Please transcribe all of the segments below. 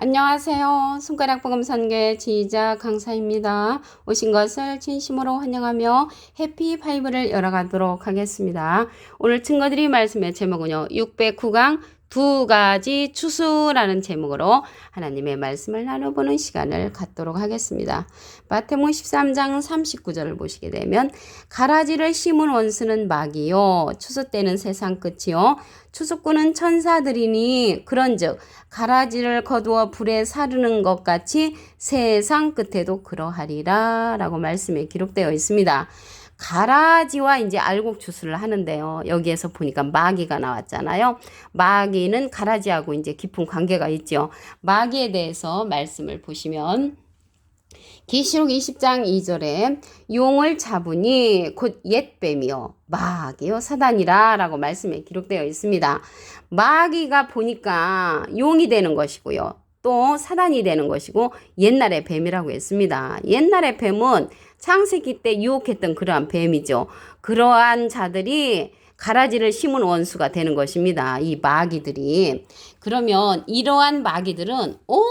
안녕하세요. 손가락 복음 선교의 지휘자 강사입니다. 오신 것을 진심으로 환영하며 해피 파이브를 열어가도록 하겠습니다. 오늘 증거드릴 말씀의 제목은요. 609강 두 가지 추수라는 제목으로 하나님의 말씀을 나눠보는 시간을 갖도록 하겠습니다. 마태복음 13장 39절을 보시게 되면 가라지를 심은 원수는 마귀요 추수 때는 세상 끝이요 추수꾼은 천사들이니 그런즉 가라지를 거두어 불에 사르는 것 같이 세상 끝에도 그러하리라 라고 말씀에 기록되어 있습니다. 가라지와 이제 알곡 추수를 하는데요. 여기에서 보니까 마귀가 나왔잖아요. 마귀는 가라지하고 이제 깊은 관계가 있죠. 마귀에 대해서 말씀을 보시면 계시록 20장 2절에 용을 잡으니 곧 옛뱀이요 마귀요 사단이라 라고 말씀에 기록되어 있습니다. 마귀가 보니까 용이 되는 것이고요. 또 사단이 되는 것이고 옛날의 뱀이라고 했습니다. 옛날의 뱀은 창세기 때 유혹했던 그러한 뱀이죠. 그러한 자들이 가라지를 심은 원수가 되는 것입니다. 이 마귀들이. 그러면 이러한 마귀들은 온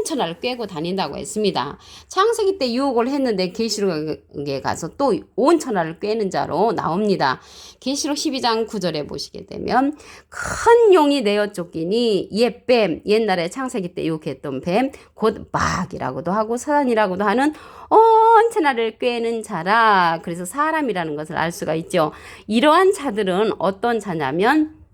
천하를 꿰고 다닌다고 했습니다. 창세기 때 유혹을 했는데 계시록에 가서 또 온 천하를 꿰는 자로 나옵니다. 계시록 12장 9절에 보시게 되면 큰 용이 내어 쫓기니 옛뱀, 옛날에 창세기 때 유혹했던 뱀, 곧 마귀라고도 하고 사단이라고도 하는 온 천하를 꿰는 자라. 그래서 사람이라는 것을 알 수가 있죠. 이러한 자들은 어떤 자냐면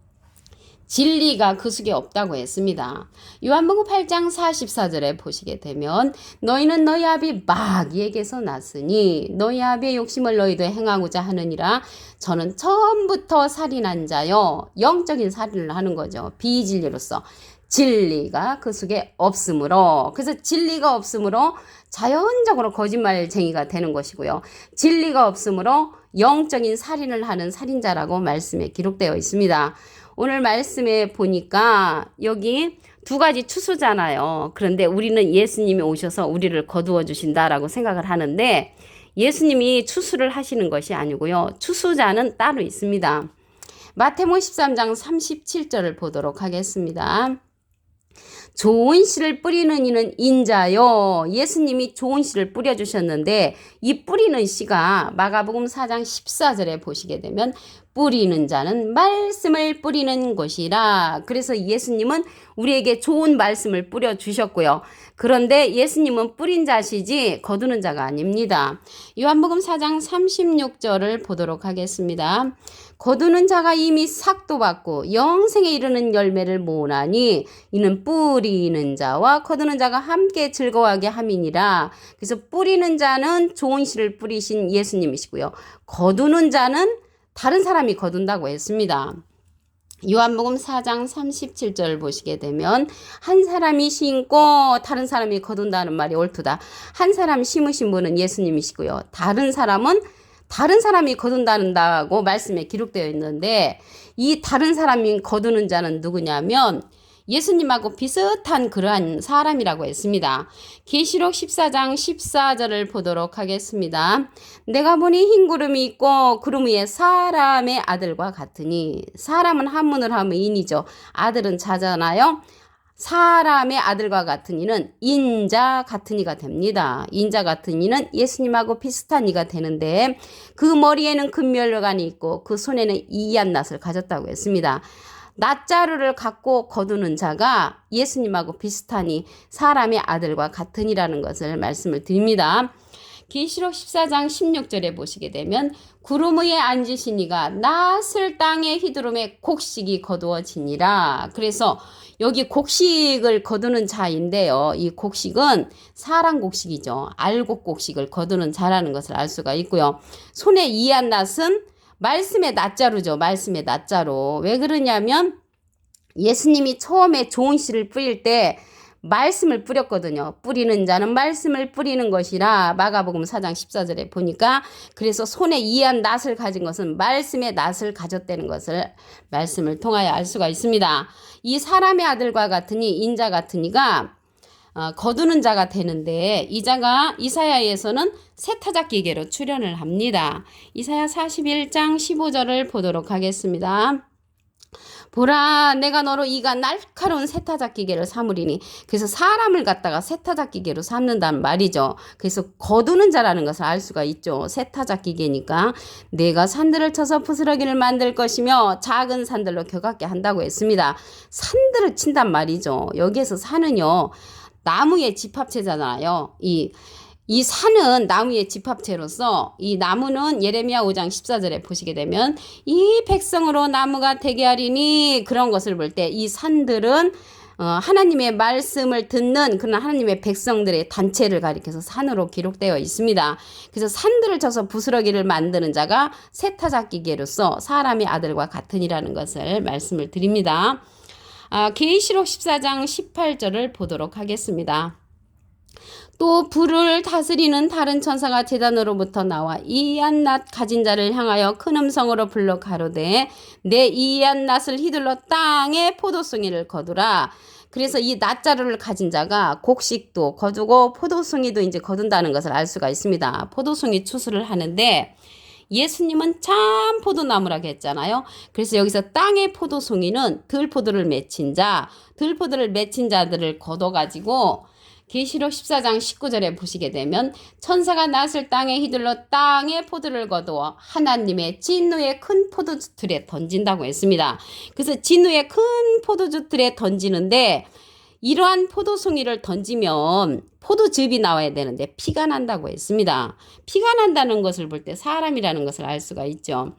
진리가 그 속에 없다고 했습니다. 요한복음 8장 44절에 보시게 되면 너희는 너희 아비 마귀에게서 났으니 너희 아비의 욕심을 너희도 행하고자 하느니라. 저는 처음부터 살인한 자요. 영적인 살인을 하는 거죠. 비진리로서. 진리가 그 속에 없으므로. 그래서 진리가 없으므로 자연적으로 거짓말쟁이가 되는 것이고요. 진리가 없으므로 영적인 살인을 하는 살인자라고 말씀에 기록되어 있습니다. 오늘 말씀에 보니까 여기 두 가지 추수잖아요. 그런데 우리는 예수님이 오셔서 우리를 거두어 주신다라고 생각을 하는데 예수님이 추수를 하시는 것이 아니고요. 추수자는 따로 있습니다. 마태복음 13장 37절을 보도록 하겠습니다. 좋은 씨를 뿌리는 이는 인자요. 예수님이 좋은 씨를 뿌려주셨는데 이 뿌리는 씨가 마가복음 4장 14절에 보시게 되면 뿌리는 자는 말씀을 뿌리는 것이라. 그래서 예수님은 우리에게 좋은 말씀을 뿌려주셨고요. 그런데 예수님은 뿌린 자시지 거두는 자가 아닙니다. 요한복음 4장 36절을 보도록 하겠습니다. 거두는 자가 이미 삭도 받고 영생에 이르는 열매를 모으나니 이는 뿌리는 자와 거두는 자가 함께 즐거워하게 함이니라. 그래서 뿌리는 자는 좋은 씨를 뿌리신 예수님이시고요. 거두는 자는 다른 사람이 거둔다고 했습니다. 요한복음 4장 37절 보시게 되면 한 사람이 심고 다른 사람이 거둔다는 말이 옳도다. 한 사람 심으신 분은 예수님이시고요. 다른 사람이 거둔다고 말씀에 기록되어 있는데 이 다른 사람이 거두는 자는 누구냐면 예수님하고 비슷한 그러한 사람이라고 했습니다. 계시록 14장 14절을 보도록 하겠습니다. 내가 보니 흰 구름이 있고 구름 위에 사람의 아들과 같으니 사람은 한문을 하면 인이죠. 아들은 자잖아요. 사람의 아들과 같은 이는 인자 같은 이가 됩니다. 인자 같은 이는 예수님하고 비슷한 이가 되는데 그 머리에는 금멸관이 있고 그 손에는 이한 낫을 가졌다고 했습니다. 낫자루를 갖고 거두는 자가 예수님하고 비슷하니 사람의 아들과 같으니라는 것을 말씀을 드립니다. 계시록 14장 16절에 보시게 되면 구름 위에 앉으신 이가 낫을 땅에 휘두름에 곡식이 거두어지니라. 그래서 여기 곡식을 거두는 자인데요. 이 곡식은 사랑 곡식이죠. 알곡 곡식을 거두는 자라는 것을 알 수가 있고요. 손에 이한 낫은 말씀의 낫자루죠. 말씀의 낫자루. 왜 그러냐면 예수님이 처음에 좋은 씨를 뿌릴 때 말씀을 뿌렸거든요. 뿌리는 자는 말씀을 뿌리는 것이라 마가복음 4장 14절에 보니까 그래서 손에 이한 낫을 가진 것은 말씀의 낫을 가졌다는 것을 말씀을 통하여 알 수가 있습니다. 이 사람의 아들과 같으니 인자 같으니가 거두는 자가 되는데 이 자가 이사야에서는 세타작기계로 출현을 합니다. 이사야 41장 15절을 보도록 하겠습니다. 보라 내가 너로 이가 날카로운 세타잡기개를 삼으리니. 그래서 사람을 갖다가 세타잡기개로 삼는단 말이죠. 그래서 거두는 자라는 것을 알 수가 있죠. 세타잡기개니까. 내가 산들을 쳐서 부스러기를 만들 것이며 작은 산들로 겨같게 한다고 했습니다. 산들을 친단 말이죠. 여기에서 산은요 나무의 집합체잖아요. 이 산은 나무의 집합체로서 이 나무는 예레미야 5장 14절에 보시게 되면 이 백성으로 나무가 되게 하리니 그런 것을 볼 때 이 산들은 하나님의 말씀을 듣는 그런 하나님의 백성들의 단체를 가리켜서 산으로 기록되어 있습니다. 그래서 산들을 쳐서 부스러기를 만드는 자가 세타잡기개로서 사람의 아들과 같으니라는 것을 말씀을 드립니다. 계시록 14장 18절을 보도록 하겠습니다. 또 불을 다스리는 다른 천사가 제단으로부터 나와 이이한 낫 가진 자를 향하여 큰 음성으로 불러 가로되 내 이이한 낫을 휘둘러 땅에 포도송이를 거두라. 그래서 이 낫자루를 가진 자가 곡식도 거두고 포도송이도 이제 거둔다는 것을 알 수가 있습니다. 포도송이 추수를 하는데 예수님은 참 포도나무라고 했잖아요. 그래서 여기서 땅의 포도송이는 들포도를 맺힌 자들을 거둬가지고 계시록 14장 19절에 보시게 되면 천사가 낫을 땅에 휘둘러 땅에 포도를 거두어 하나님의 진노의 큰 포도주틀에 던진다고 했습니다. 그래서 진노의 큰 포도주틀에 던지는데 이러한 포도송이를 던지면 포도즙이 나와야 되는데 피가 난다고 했습니다. 피가 난다는 것을 볼 때 사람이라는 것을 알 수가 있죠.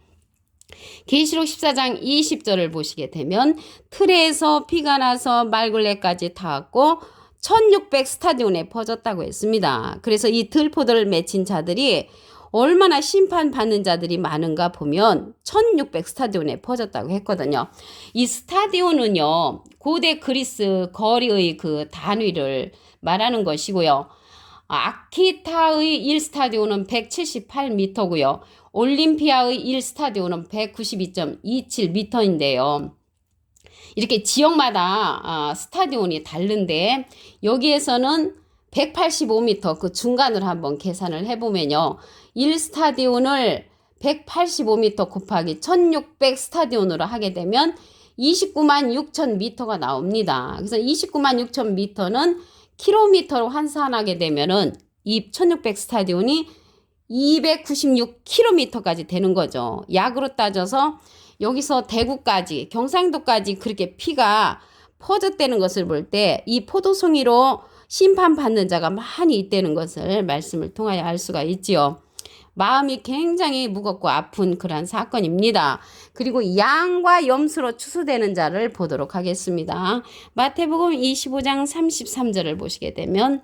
계시록 14장 20절을 보시게 되면 틀에서 피가 나서 말굴레까지 닿았고 1600 스타디온에 퍼졌다고 했습니다. 그래서 이 들포도를 맺힌 자들이 얼마나 심판받는 자들이 많은가 보면 1600 스타디온에 퍼졌다고 했거든요. 이 스타디온은요 고대 그리스 거리의 그 단위를 말하는 것이고요. 아키타의 1스타디온은 178m고요. 올림피아의 1스타디온은 192.27m인데요. 이렇게 지역마다 스타디온이 다른데 여기에서는 185m 그 중간을 한번 계산을 해보면요. 1스타디온을 185m 곱하기 1600 스타디온으로 하게 되면 29만 6천 미터가 나옵니다. 그래서 29만 6천 미터는 킬로미터로 환산하게 되면은 이 1600 스타디온이 296km까지 되는 거죠. 약으로 따져서 여기서 대구까지 경상도까지 그렇게 피가 퍼졌다는 것을 볼 때 이 포도송이로 심판받는 자가 많이 있다는 것을 말씀을 통하여 알 수가 있지요. 마음이 굉장히 무겁고 아픈 그러한 사건입니다. 그리고 양과 염소로 추수되는 자를 보도록 하겠습니다. 마태복음 25장 33절을 보시게 되면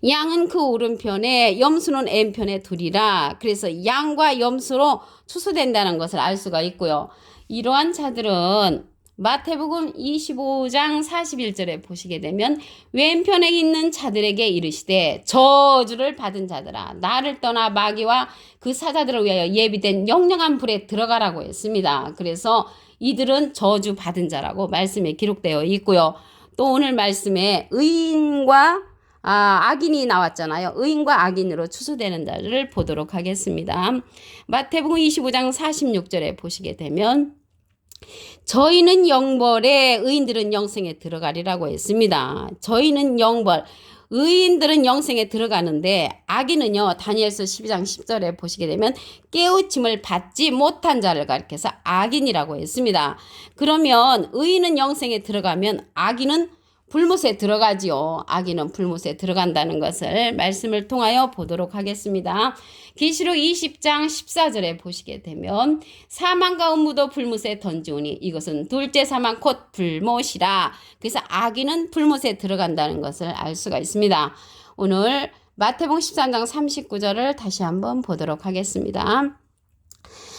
양은 그 오른편에 염소는 왼편에 두리라. 그래서 양과 염소로 추수된다는 것을 알 수가 있고요. 이러한 자들은 마태복음 25장 41절에 보시게 되면 왼편에 있는 자들에게 이르시되 저주를 받은 자들아 나를 떠나 마귀와 그 사자들을 위하여 예비된 영영한 불에 들어가라고 했습니다. 그래서 이들은 저주 받은 자라고 말씀에 기록되어 있고요. 또 오늘 말씀에 의인과 악인이 나왔잖아요. 의인과 악인으로 추수되는 자를 보도록 하겠습니다. 마태복음 25장 46절에 보시게 되면 저희는 영벌에 의인들은 영생에 들어가리라고 했습니다. 저희는 영벌, 의인들은 영생에 들어가는데 악인은요 다니엘서 12장 10절에 보시게 되면 깨우침을 받지 못한 자를 가리켜서 악인이라고 했습니다. 그러면 의인은 영생에 들어가면 악인은 불못에 들어가지요. 악인은 불못에 들어간다는 것을 말씀을 통하여 보도록 하겠습니다. 계시록 20장 14절에 보시게 되면 사망과 음무도 불못에 던지오니 이것은 둘째 사망 곧 불못이라. 그래서 악인은 불못에 들어간다는 것을 알 수가 있습니다. 오늘 마태복음 13장 39절을 다시 한번 보도록 하겠습니다.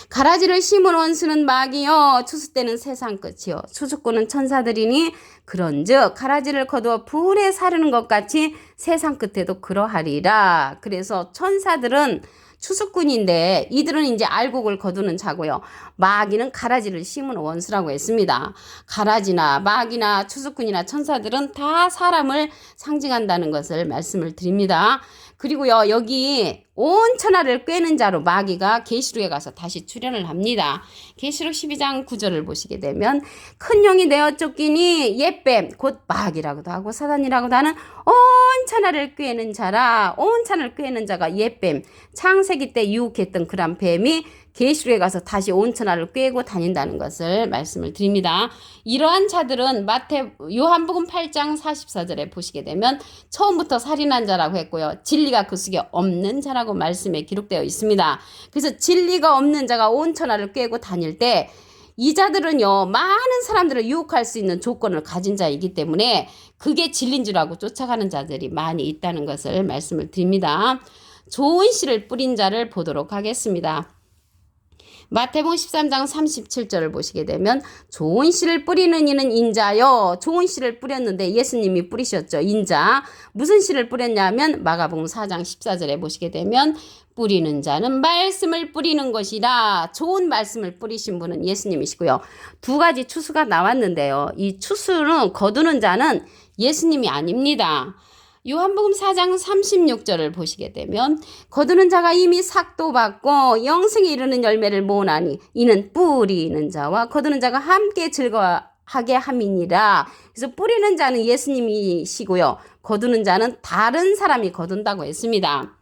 가라지를 심은 원수는 마귀요 추수 때는 세상 끝이요 추수꾼은 천사들이니 그런즉 가라지를 거두어 불에 사르는 것 같이 세상 끝에도 그러하리라. 그래서 천사들은 추수꾼인데 이들은 이제 알곡을 거두는 자고요. 마귀는 가라지를 심은 원수라고 했습니다. 가라지나 마귀나 추수꾼이나 천사들은 다 사람을 상징한다는 것을 말씀을 드립니다. 그리고요, 여기 온 천하를 꿰는 자로 마귀가 계시록에 가서 다시 출현을 합니다. 계시록 12장 9절을 보시게 되면 큰 용이 내어 쫓기니 옛뱀 곧 마귀라고도 하고 사단이라고도 하는 온 천하를 꿰는 자라. 온 천하를 꿰는 자가 옛뱀, 창세기 때 유혹했던 그런 뱀이 계시록에 가서 다시 온 천하를 꿰고 다닌다는 것을 말씀을 드립니다. 이러한 자들은 요한복음 8장 44절에 보시게 되면 처음부터 살인한 자라고 했고요. 진리가 그 속에 없는 자라고 말씀에 기록되어 있습니다. 그래서 진리가 없는 자가 온 천하를 꿰고 다닐 때 이 자들은요, 많은 사람들을 유혹할 수 있는 조건을 가진 자이기 때문에 그게 진리인 줄 알고 쫓아가는 자들이 많이 있다는 것을 말씀을 드립니다. 좋은 씨를 뿌린 자를 보도록 하겠습니다. 마태복음 13장 37절을 보시게 되면 좋은 씨를 뿌리는 이는 인자요. 좋은 씨를 뿌렸는데 예수님이 뿌리셨죠. 인자. 무슨 씨를 뿌렸냐면 마가복음 4장 14절에 보시게 되면 뿌리는 자는 말씀을 뿌리는 것이라. 좋은 말씀을 뿌리신 분은 예수님이시고요. 두 가지 추수가 나왔는데요. 이 추수는 거두는 자는 예수님이 아닙니다. 요한복음 4장 36절을 보시게 되면 거두는 자가 이미 삭도 받고 영생에 이르는 열매를 모으나니 이는 뿌리는 자와 거두는 자가 함께 즐거워하게 함이니라. 그래서 뿌리는 자는 예수님이시고요. 거두는 자는 다른 사람이 거둔다고 했습니다.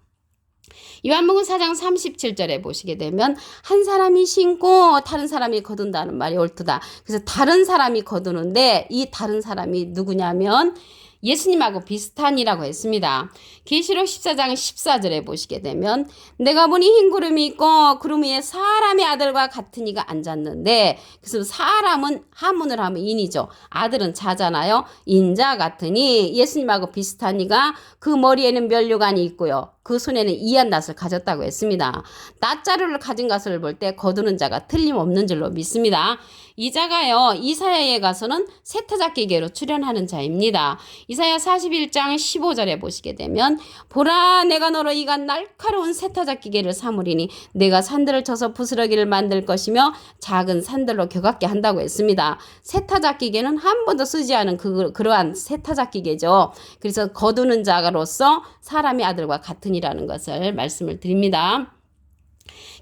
요한복음 4장 37절에 보시게 되면 한 사람이 심고 다른 사람이 거둔다는 말이 옳도다. 그래서 다른 사람이 거두는데 이 다른 사람이 누구냐면 예수님하고 비슷한이라고 했습니다. 계시록 14장 14절에 보시게 되면 내가 보니 흰 구름이 있고 구름 위에 사람의 아들과 같은 이가 앉았는데, 그래서 사람은 한문을 하면 인이죠. 아들은 자잖아요. 인자 같으니 예수님하고 비슷한 이가 그 머리에는 면류관이 있고요. 그 손에는 이한 낫을 가졌다고 했습니다. 낫자루를 가진 것을 볼 때 거두는 자가 틀림없는 줄로 믿습니다. 이 자가요, 이사야에 가서는 세타잡기계로 출연하는 자입니다. 이사야 41장 15절에 보시게 되면 보라 내가 너로 이가 날카로운 세타잡기계를 삼으리니 내가 산들을 쳐서 부스러기를 만들 것이며 작은 산들로 겨같게 한다고 했습니다. 세타잡기계는 한 번도 쓰지 않은 그러한 세타잡기계죠. 그래서 거두는 자로서 사람의 아들과 같으니라는 것을 말씀을 드립니다.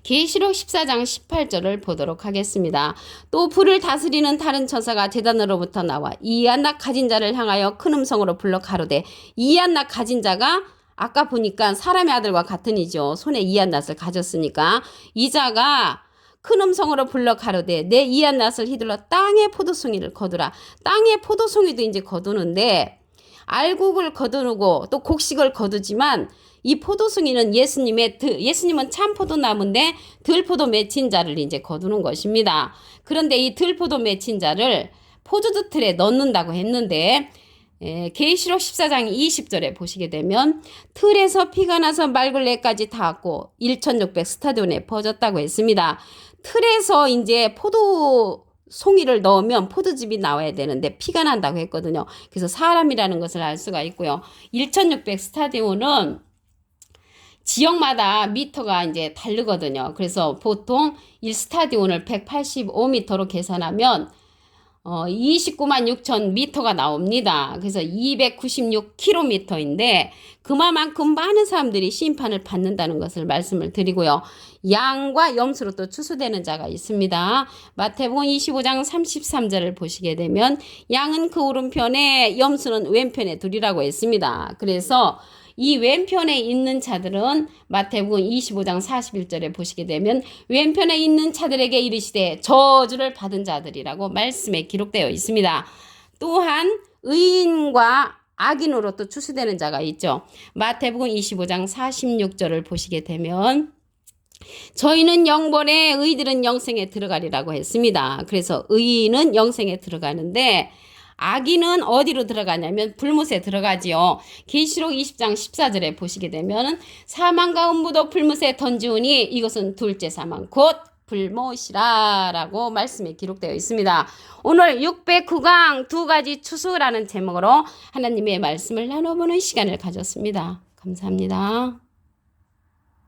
계시록 14장 18절을 보도록 하겠습니다. 또 불을 다스리는 다른 천사가 제단으로부터 나와 이한낙 가진 자를 향하여 큰 음성으로 불러 가로되, 이한낙 가진 자가 아까 보니까 사람의 아들과 같은 이죠. 손에 이한낫을 가졌으니까 이 자가 큰 음성으로 불러 가로되 내 이한낫을 휘둘러 땅의 포도송이를 거두라. 땅의 포도송이도 이제 거두는데 알곡을 거두고 또 곡식을 거두지만 이 포도송이는 예수님은 참 포도나무인데 들포도 맺힌 자를 이제 거두는 것입니다. 그런데 이 들포도 맺힌 자를 포도주 틀에 넣는다고 했는데 계시록 14장 20절에 보시게 되면 틀에서 피가 나서 말굴레까지 닿았고 1600 스타디온에 퍼졌다고 했습니다. 틀에서 이제 송이를 넣으면 포도즙이 나와야 되는데 피가 난다고 했거든요. 그래서 사람이라는 것을 알 수가 있고요. 1600 스타디온은 지역마다 미터가 이제 다르거든요. 그래서 보통 1스타디온을 185m로 계산하면 29만 6천 미터가 나옵니다. 그래서 296km인데 그만큼 많은 사람들이 심판을 받는다는 것을 말씀을 드리고요. 양과 염소로 또 추수되는 자가 있습니다. 마태복음 25장 33절을 보시게 되면 양은 그 오른편에 염소는 왼편에 두리라고 했습니다. 그래서 이 왼편에 있는 자들은 마태복음 25장 41절에 보시게 되면 왼편에 있는 자들에게 이르시되 저주를 받은 자들이라고 말씀에 기록되어 있습니다. 또한 의인과 악인으로 또 추수되는 자가 있죠. 마태복음 25장 46절을 보시게 되면 저희는 영벌에 의들은 영생에 들어가리라고 했습니다. 그래서 의인은 영생에 들어가는데 악인은 어디로 들어가냐면 불못에 들어가지요. 계시록 20장 14절에 보시게 되면 사망과 음부도 불못에 던지우니 이것은 둘째 사망 곧 불못이라 라고 말씀에 기록되어 있습니다. 오늘 609강 두 가지 추수라는 제목으로 하나님의 말씀을 나눠보는 시간을 가졌습니다. 감사합니다.